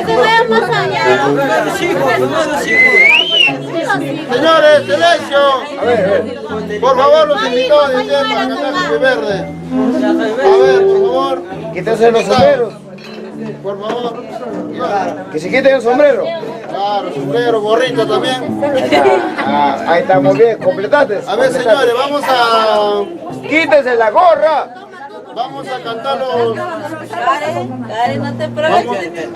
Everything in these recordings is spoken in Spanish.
Que vaya más allá. Señores, silencio. A ver. Por favor, los invitados de para cantar Happy Verde. A ver, por favor. Quítense los sombreros. Por favor. Que se quiten el sombrero. Claro, sombrero, gorrito también. Ahí estamos bien, completaste. A ver, señores, vamos a... Quítense la gorra. Vamos a cantar los... Karen, no te preocupes.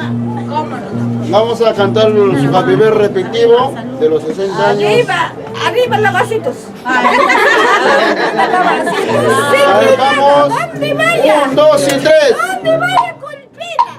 Vamos a cantar los Happy Verde respectivos de los 60 años. Arriba lavacitos. A ver, vamos. 1, 2 y 3. ¿Dónde vaya con pena?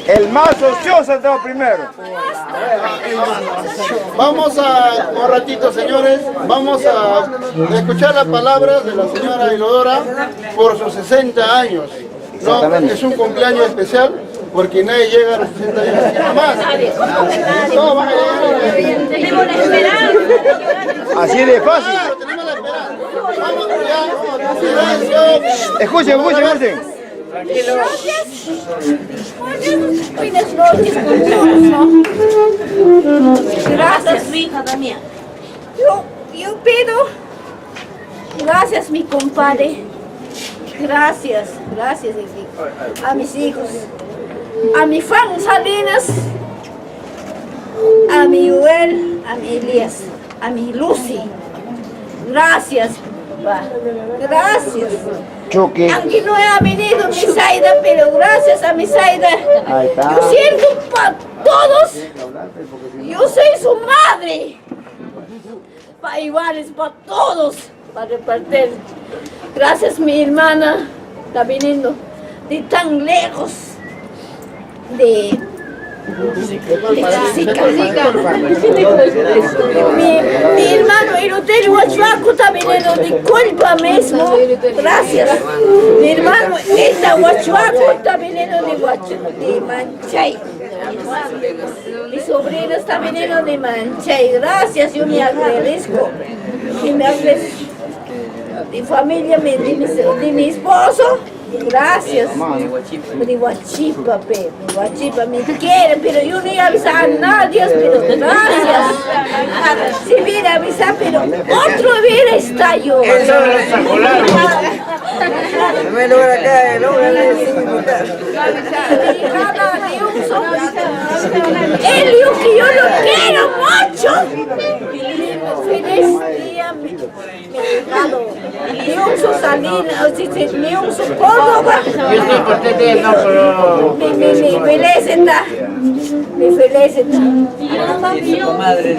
El más ocioso entró primero. Vamos a, un ratito señores, vamos a escuchar las palabras de la señora Hilodora por sus 60 años. No, es un cumpleaños especial porque nadie llega a los 60 años así nomás. Todos van a llegar. Tenemos la esperanza. Así de fácil. Claro, tenemos la esperanza. Vamos ya, silencio. Escuchen, escuchen, escuchen. Buenas noches con todos, ¿no? Gracias, mi hija Damián. Yo pido, gracias mi compadre, gracias a mis hijos, a mi Fan Salinas, a mi Joel, a mi Elías, a mi Lucy, gracias, papá, gracias. Choque. Aunque no ha venido mi Zaida, pero gracias a mi Zaida, Ahí está. yo siento para todos, yo soy su madre, para iguales, para todos, para repartir. Gracias mi hermana, está viniendo de tan lejos, de mi hermano el hotel Huachuaco está viniendo de culpa mismo, gracias. Mi hermano esta Huachuaco está viniendo de Manchay, Mi sobrino está viniendo de Manchay. Gracias, yo me agradezco. Y me agradezco. Mi familia, de mi esposo. Gracias. Mi guachipa, me quiere, pero yo no voy a avisar a nadie, pero gracias. Si viene a avisar, pero otro viene está yo. Elio, que yo lo quiero mucho. Feliz día, mi hijado. Ni un su Salinas, ni un su Córdoba. Mi felicita. Mi felicita. Madre de...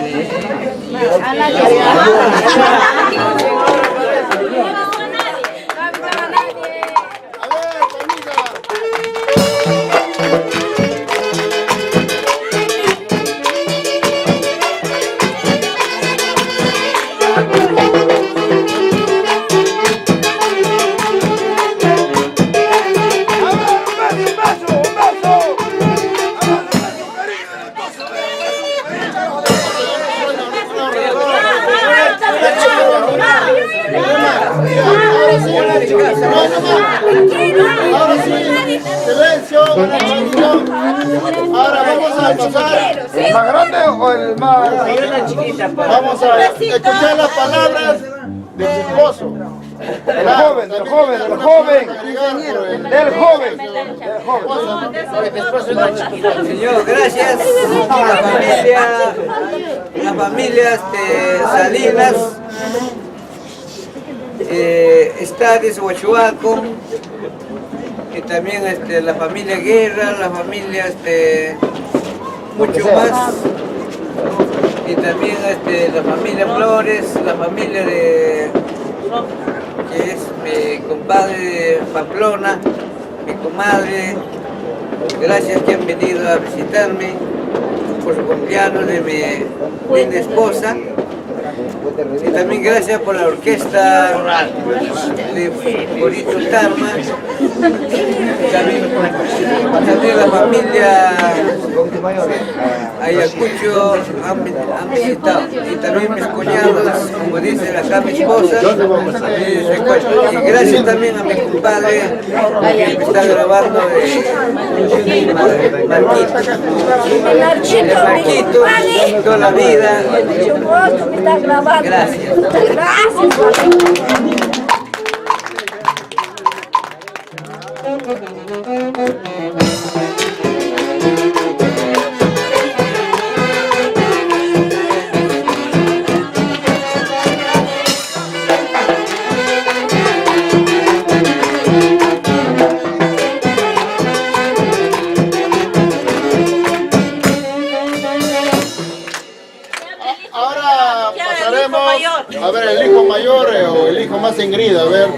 Ahora sí, silencio. Ahora vamos a pasar. ¿El más grande o el más...? Vamos a escuchar las palabras de su esposo. Del joven. Señor, gracias a la familia Salinas, Estades, Huachuaco, y también la familia Guerra, la familia mucho más, y también la familia Flores, la familia de que es mi compadre de Pamplona, mi comadre. Gracias que han venido a visitarme por su cumpleaños de mi linda esposa. Y también gracias por la orquesta de Bonito Tarma. También la familia Ayacucho han visitado. Y también mis cuñados, como dice acá mi esposa. Y gracias también a mi compadre que me está grabando de Marquito, toda la vida. Gracias. Ahora pasaremos a ver el hijo mayor o el hijo más engrido, a ver.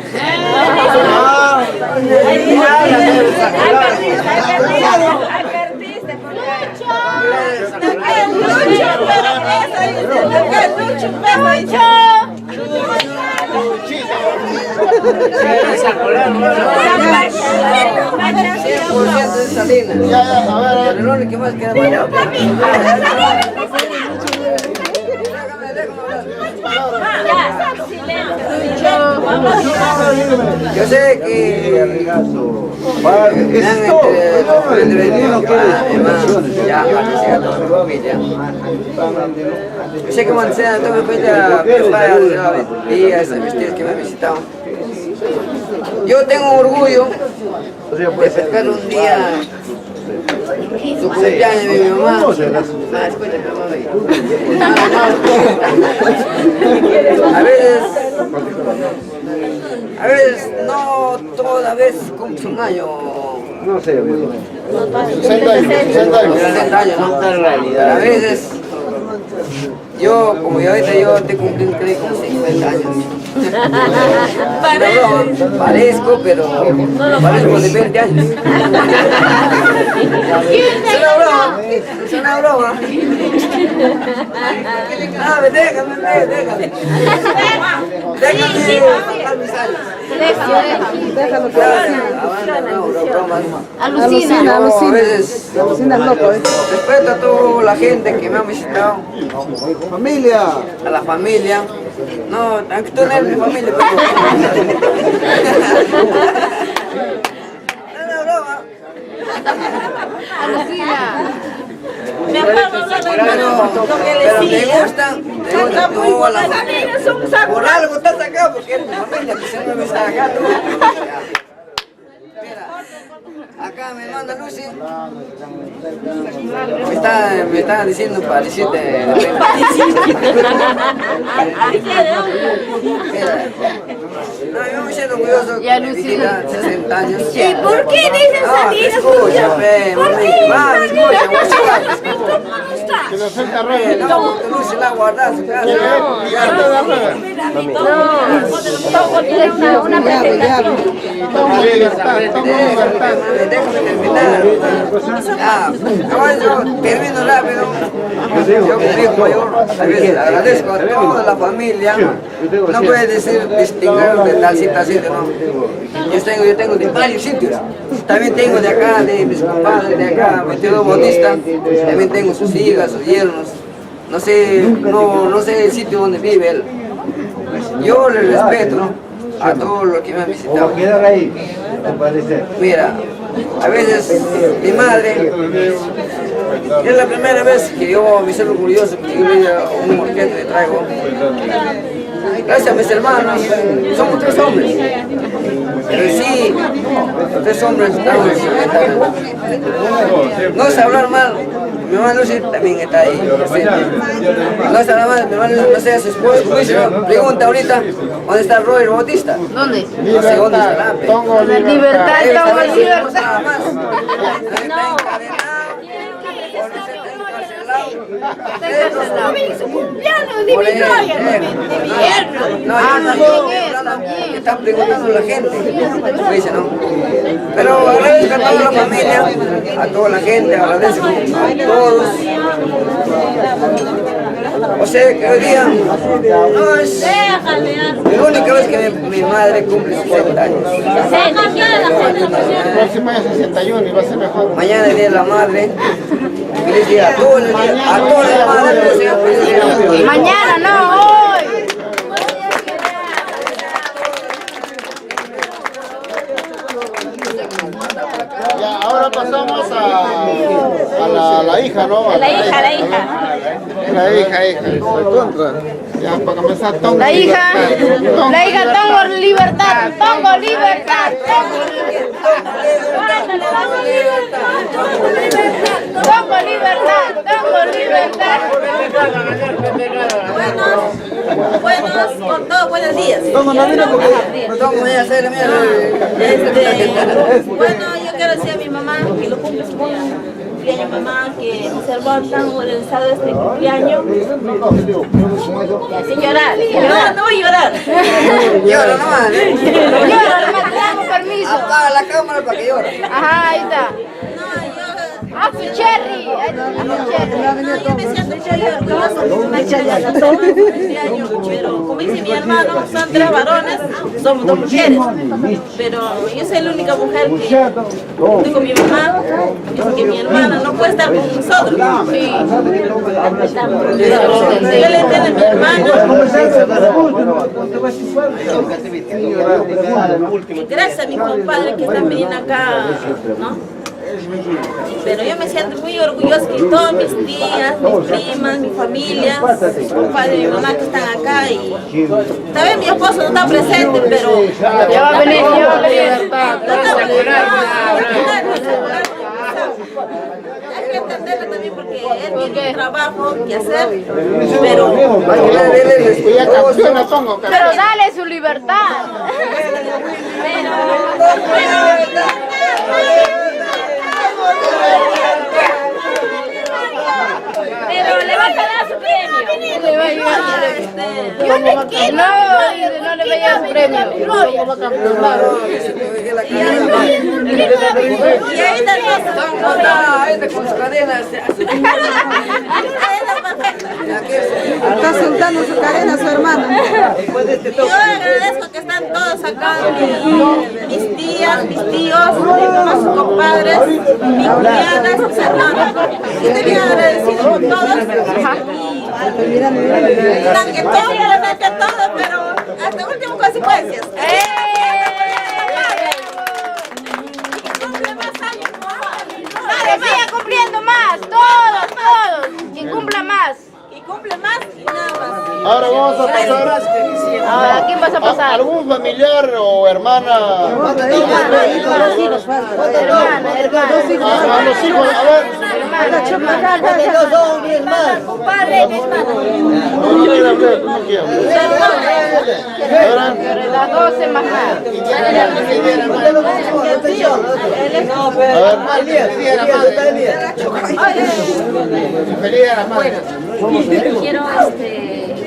Yo sé que yo sé que Mancena tome cuenta días, amistades que me han visitado. Yo tengo orgullo de festejar un día su cumpleaños de mi mamá. A veces no toda vez cumple un año. No sé, 60 años. 60 años, ¿no? A veces yo, como yo ahorita yo te cumplí como 50 años. Parezco, pero parezco de 20 años. Es una broma. Déjame. Déjalo que alucina. A veces alucina loco. Respeto a toda la gente que me ha visitado. Familia. A la familia. No, aunque tú no eres mi familia, pero... No, broma. Me acuerdo lo que le Pero decía. te gustan todas las familias son sacos. Por algo estás acá, porque es tu familia, que siempre me está acá tú. Mira, acá mi hermana Lucy me está diciendo para decirte. Mira, no, yo me siento orgulloso que mi hija 60 años. ¿Y por qué dices así? Escucha, ¿Por qué? mami, escucha, ¿Cómo está? Que lo suelta rápido. no, Lucy la guarda en su casa. Una presentación. Toma libertad. Déjame terminar. Ahora yo termino rápido. Yo como hijo mayor, a veces agradezco a toda la familia. No puede decir distinguir de tal situación, no. Yo tengo de varios sitios. También tengo de acá, de mis compadres de acá, mi tío Bautista. También tengo sus hijas, sus yernos. No sé el sitio donde vive él. Yo le respeto a todos los que me han visitado. Mira, a veces mi madre, es la primera vez que yo me siento orgulloso que yo le un morquete le traigo. Gracias a mis hermanos, somos 3 hombres. Pero sí, los 3 hombres estamos no sé hablar mal. Mi hermano Lucy también está ahí. No sé hablar mal, mi hermano no sé, su esposo, pregunta ahorita, ¿dónde está Roy Bautista? ¿Dónde? No sé dónde estará. Pongo Libertad, Está tengo libertad. nada más. Está encadenado, o no sé, está encarcelado. Su cumpleaños de mi novia, de mi yerno. No, están preguntando a la gente. Me dice, no. Pero agradezco a toda la familia, a toda la gente, agradezco a todos. O sea que hoy día no es la única vez que mi madre cumple 60 años. el próximo año 61 y va a ser mejor. Mañana es Día de la Madre. Feliz día a todas las madres que sean feliz día. Mañana, no, hoy. Ya, ahora pasamos a la hija, ¿no? La hija. La hija. Ya, para comenzar, Tongo. La hija Tongo libertad. Tongo libertad. Buenos, con todo, buenos días. No tengo que hacer, mira. Bueno, yo quiero decir a mi mamá que lo cumples muy cumpleaños, mamá, que observó tan organizado este cumpleaños. Sin llorar. No voy a llorar. Llora nomás. Llora, nomás, te damos permiso. Apaga la cámara para que llore. Ajá, ahí está. Cherry. Yo me siento muy orgullosa de una chica todo el cumpleaños, pero como dice mi hermano, son 3 varones, somos 2 mujeres. Pero yo soy la única mujer que tengo mi mamá, dice que mi hermana no puede estar con nosotros. Sí. Yo le entiendo a mi hermana. Gracias a mis compadres que están viniendo acá, ¿no? Pero yo me siento muy orgullosa que todas mis tías, mis primas, mi familia, mis compadres, mi mamá que están acá y también mi esposo no está presente, pero ya va a venir, hay que entenderlo también porque él tiene un trabajo que hacer, pero dale su libertad. Pero le va a dar su premio. Le va a ayudar. Yo no quiero. No le voy a dar su premio. Y ahí está con sus cadenas. Está soltando su cadena a su hermana. Yo agradezco que están todos acá, mis tías, mis tíos, mis compadres, mis cuñadas, mis hermanos. Y estoy bien agradecido con todos. Dirán que todo, realmente todo, pero hasta últimas consecuencias. Siga cumpliendo más, todos, y cumpla más. Y cumple más y nada más. Ahora vamos a pasar ¿A quién vas a pasar? algún familiar o hermana. A los hijos, a ver. Compadre, mi hermana. No quieren hablar, no quieren hablar. Las 12 más nada. Quiero en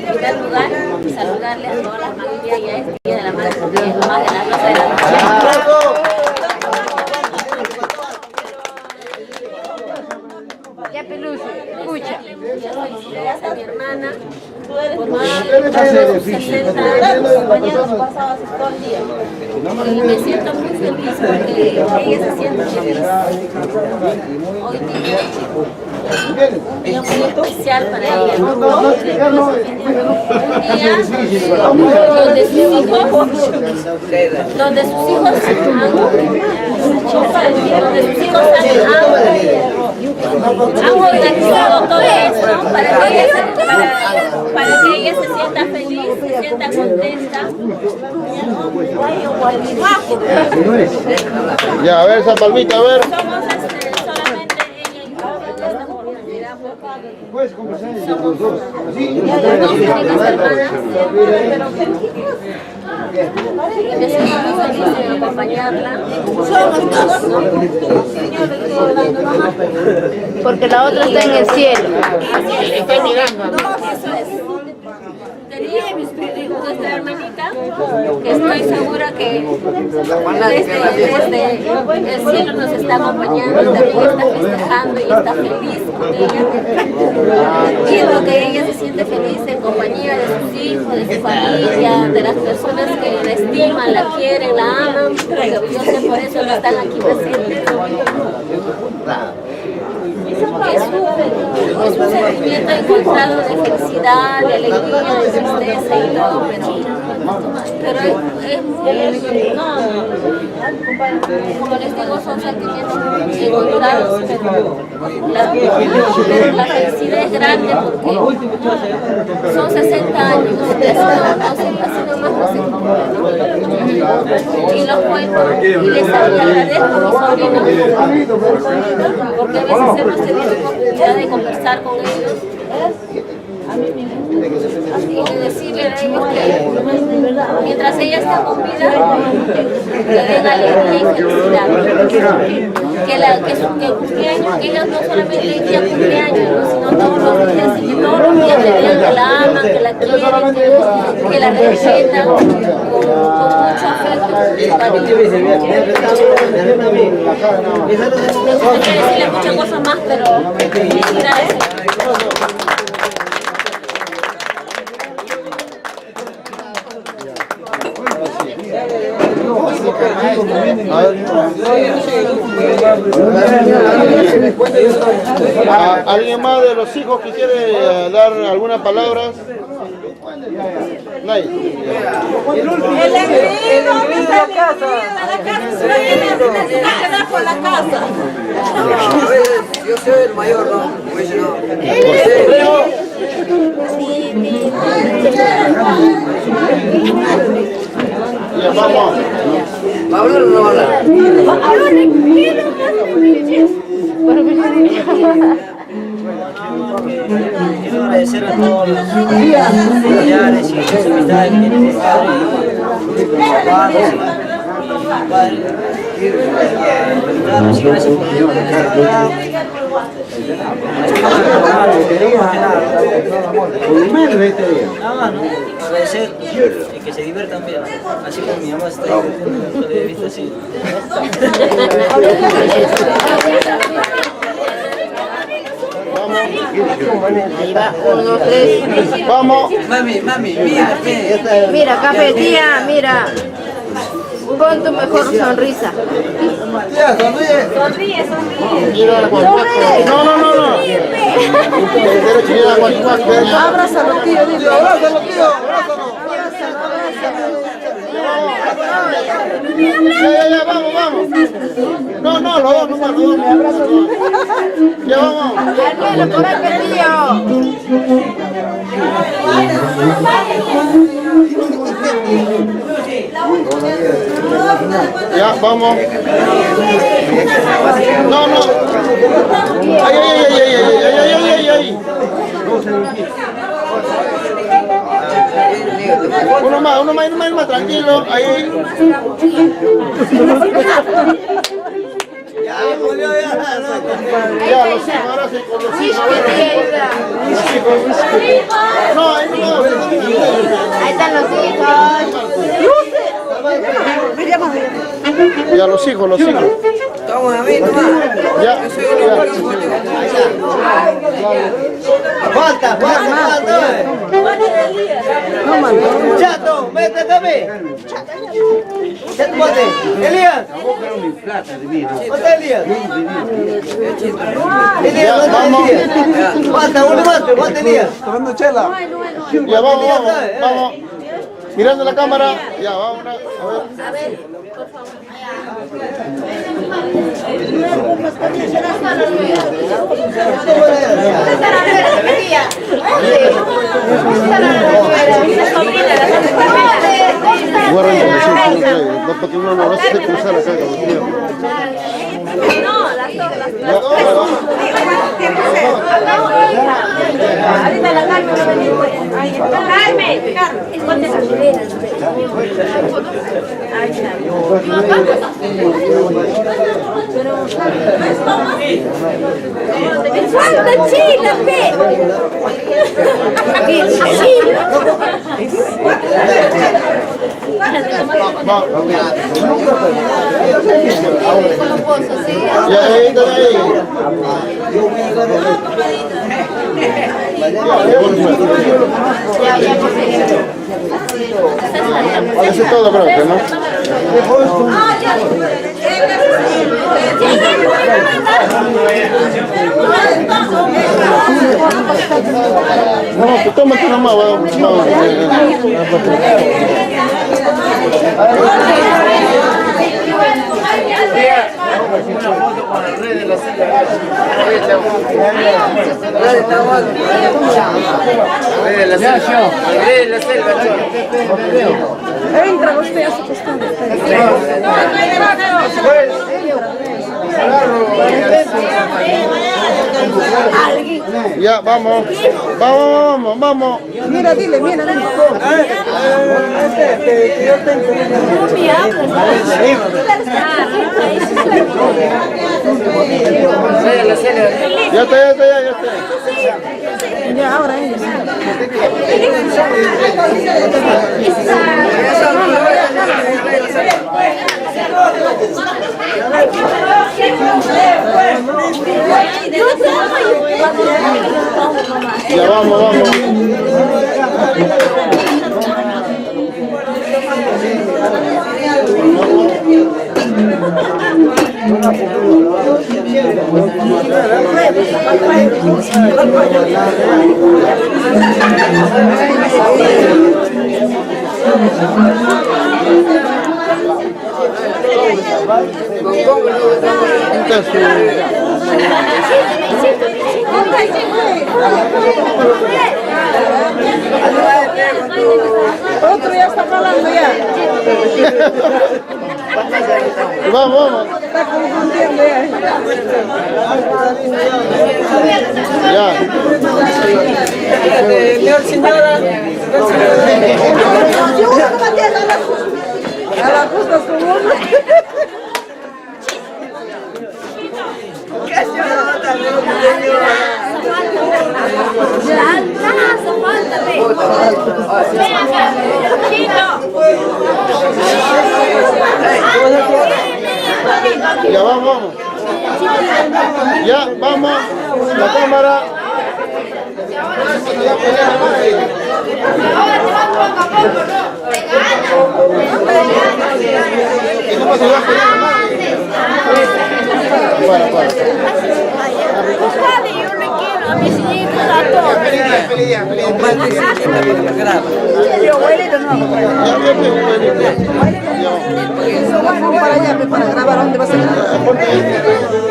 primer lugar saludarle a todas las familias y a este día de la madre, porque es lo más de la Rosa de la Noche. Ya Peluche, escucha. Felicidades a mi hermana por más de 60 años acompañándonos pasados todo el día. Y me siento muy feliz porque ella se siente feliz. Hoy día muy especial para ella. Donde sus hijos han organizado todo esto para que ella se sienta feliz, se sienta contenta. Ya, a ver esa palmita, a ver. Somos solamente ella y yo en esta oportunidad. Somos dos únicas hermanas. Y me siento muy feliz de acompañarla. Porque la otra está en el cielo. Estoy mirando. Eso es. Tenía nuestra hermanita, que estoy segura que desde el cielo nos está acompañando, también está festejando y está feliz con ella. Quiero que ella se siente feliz en compañía de sus hijos, de su familia, de las personas que la estiman, la quieren, la aman, porque yo sé por eso que están aquí presentes. Es un sentimiento encontrado de felicidad, de alegría, de tristeza y todo, pero es muy, no, como les digo, son sentimientos encontrados, pero la felicidad es grande porque son 60 años, eso no se cumple, ¿no? Y los cuento, y les agradezco a mis sobrinos, porque a veces hemos tenido la oportunidad de conversar con ellos y de decirle a ellos que mientras ella está con vida, le den alegría y felicidad. Que el cumpleaños, que ellos no solamente el día cumpleaños, ¿no? Sino todos los días, y que todos los días le digan que la aman, que la quieren, que la respetan con mucho afecto y cariño. Me gustaría decirle muchas cosas más, pero gracias. ¿Alguien más de los hijos que quiere dar alguna palabra? Nadie. El enemigo me está dividido en la casa, no tiene necesidad por la casa. Yo soy el mayor, ¿no? Pues no. Ya, vamos. ¿Va a hablar o no va a hablar? Quiero agradecer a todos los familiares y las amistades que tienen mi padre, hermanos, mi padre. Felicitarlos y gracias por todo. Nada más, ¿no? Agradecer y que se diviertan bien. Así como mi mamá está divirtiendo, nunca le he visto así. Vamos. Ahí va, 1, 2, 3. Vamos. Mami, mira, Mira, Café, tía, mira. Pon tu mejor sonrisa. Tía, sonríe. Mira la guachuaca. No. Mira la guachuaca. Abrázalo, tío, dile. Abrázalo, tío, abrázalo. Ya, vamos. No, los dos, nomás, los dos. Ya vamos. Carmelo, por ahí, tío. Ya, vamos. No. Ay. Uno más, tranquilo. Ahí. Ya, los hijos, ahora sí, con los hijos. No, ahí no. Ahí están los hijos. Ya, los hijos. toma a mí nomás. Ya. Yo soy el único. Falta. Chato, vete también. Chato, ponte. Elías. ¿Dónde Elías? Elías, Ya, vamos. Falta, uno más, ponte Elías. Tomando chela. Ya, vamos. Mirando la cámara. Ya, vamos. A ver. ¡Falta chila, pe! ¡Qué chila! Ya, ahí. Eso es todo, creo que, ¿no? No, pues tómate nomás, vamos. Una foto con el rey de la selva. El rey de la selva, Entra usted a su costado. Ya, vamos. Mira, dile. Ya está. Ya, ahora ellos. Ya, vamos. Otro ya está hablando ya. Vamos. Está confundiendo ya. Ya. Señora. A la justa como uno. Ya, vamos. Ya, vamos. La cámara. ¿Cómo se va a pelear la madre? Bueno. Yo le quiero a mis hijos, a todos. Yo abuelito no. Vamos para allá para grabar. ¿Dónde vas a grabar?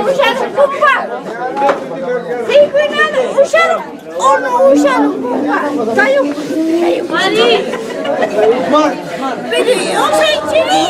Usiadł kumpa! Wyjmynany, usiadł! On usiadł kumpa! Kayu, Mari! Będzie oszejczyli!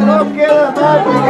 No queda más.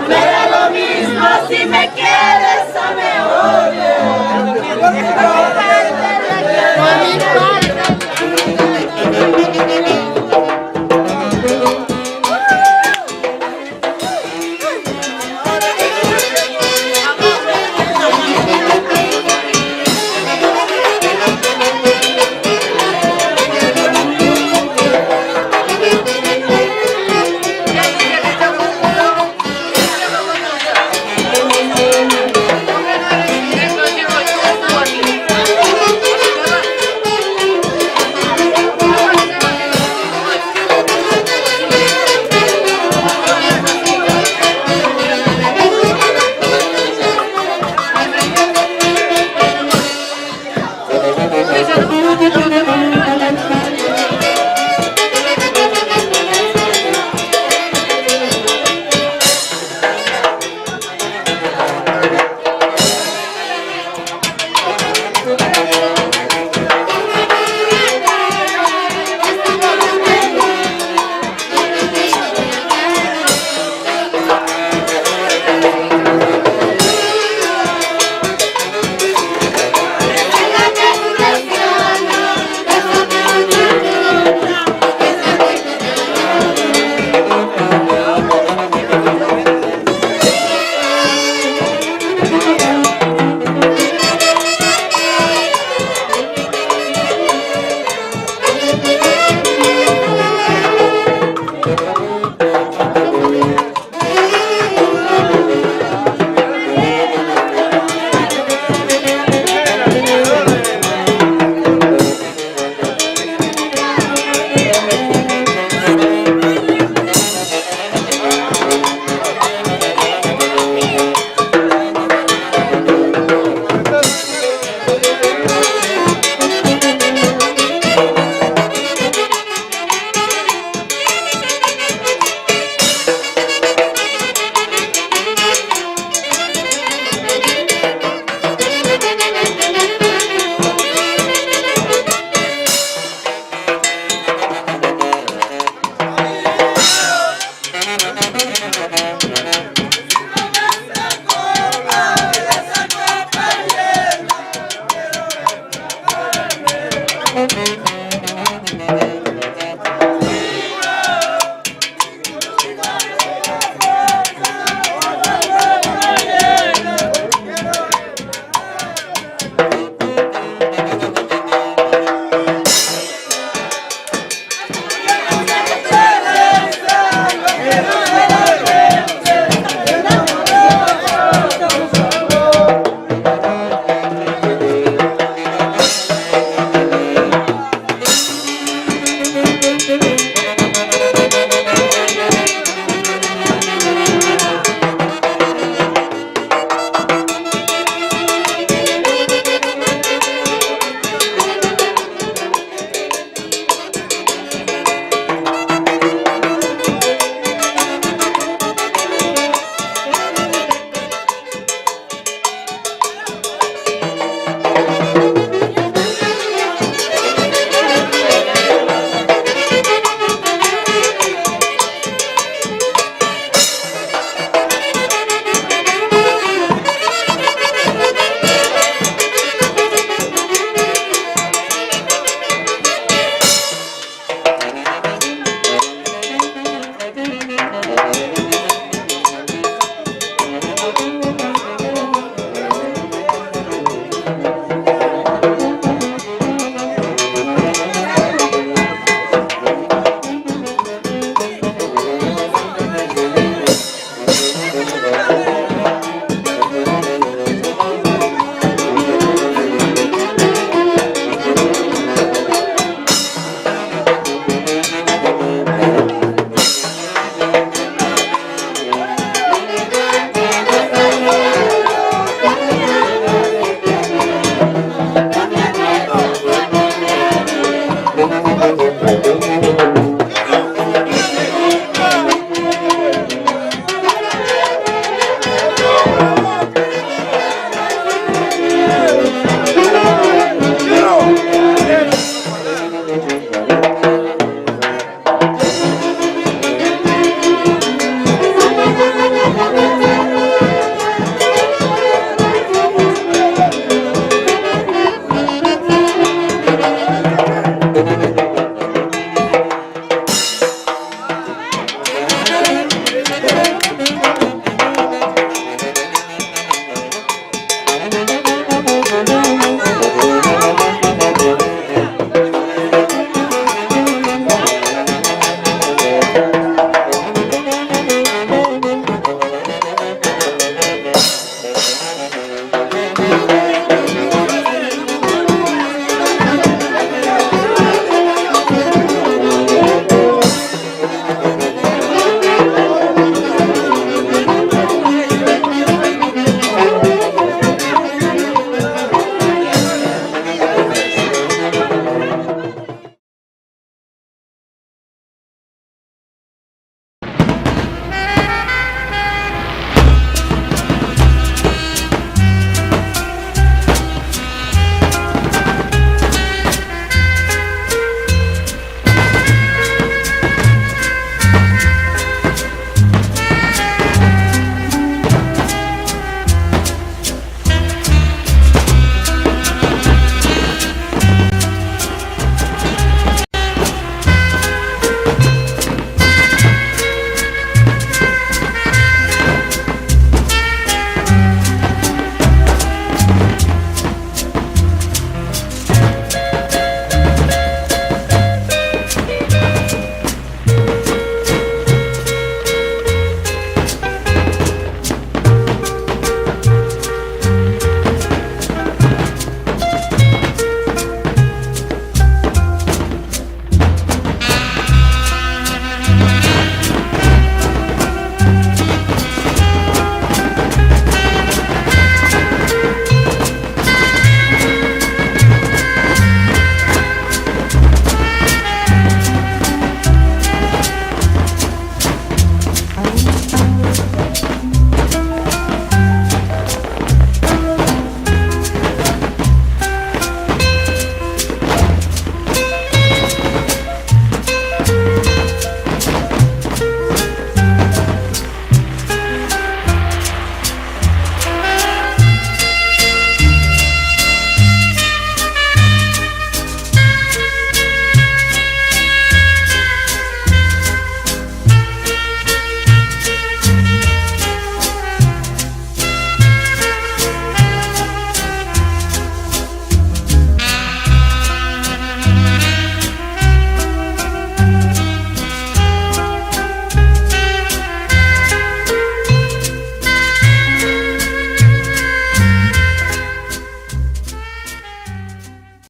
Me da lo mismo si me quieres o me odias.